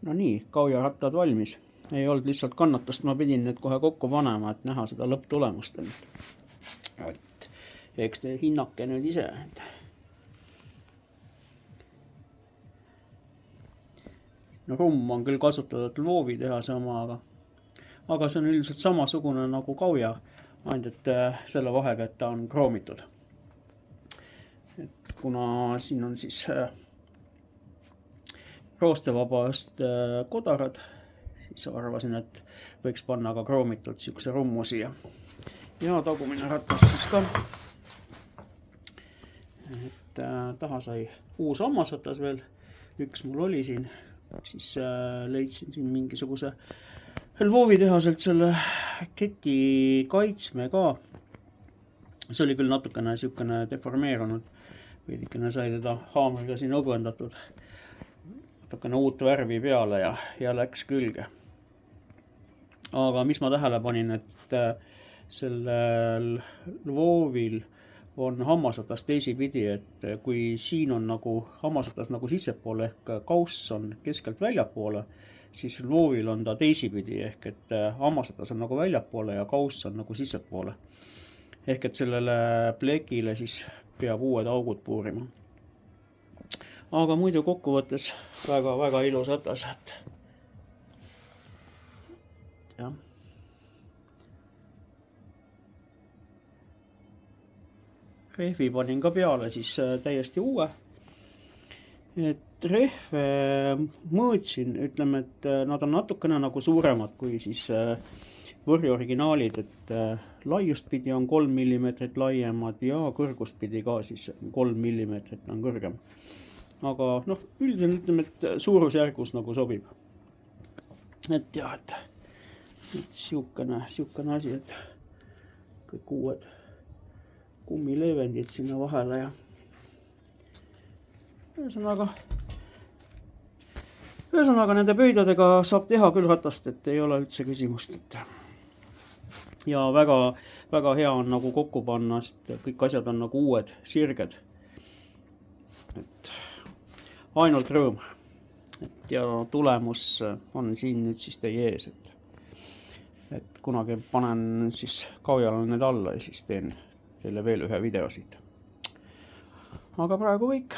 No nii, kaujarattad valmis. Ei olnud lihtsalt kannatust, ma pidin need kohe kokku panema, et näha seda lõpptulemust. Et eks te hinnake nüüd ise. No rumm on küll kasutatud Lvovi tehase oma, aga see on üldiselt samasugune nagu kauja, ainult et selle vahega, et ta on kroomitud. Et kuna siin on siis roostevabast kodarad, siis arvasin, et võiks panna ka kroomitult siukse rummu siia. Ja tagumine ratas siis ka. Et taha sai uus hammasratas veel. Üks mul oli siin. Siis leidsin siin mingisuguse Lvovi tehaselt selle keti kaitsme ka. See oli küll natukene siukene deformeerunud. Veidikene sai teda haamriga siin õgvendatud. Natukene uut värvi peale ja läks külge. Aga mis ma tähele panin, et sellel Lvovil on hammasratas teisipidi, et kui siin on nagu hammasratas nagu sissepoole ehk kauss on keskelt väljapoole, siis Lvovil on ta teisipidi ehk et hammasratas on nagu väljapoole ja kauss on nagu sissepoole. Ehk et sellele plekile siis peab uued augud puurima. Aga muidu kokkuvõttes väga ilus ratas. Jah. Rehvi panin ka peale siis täiesti uue. Et rehve mõõtsin, ütleme, et nad on natukene nagu suuremad kui siis võrri originaalid, et laiust pidi on 3 mm laiemad ja kõrgust pidi ka siis 3 mm on kõrgem. Aga üldiselt ütleme, et suurusjärgus nagu sobib. Et jah, et siukene asi, et kõik uued kummileevendid sinna vahele ja ühesõnaga nende pöidadega saab teha küll ratast, et ei ole üldse küsimust. Ja väga hea on nagu kokku panna, sest kõik asjad on nagu uued, sirged. Et ainult rõõm. Ja tulemus on siin nüüd siis teie ees, et kunagi panen siis kaujale need alla ja siis teen teile veel ühe video siit. Aga praegu kõik.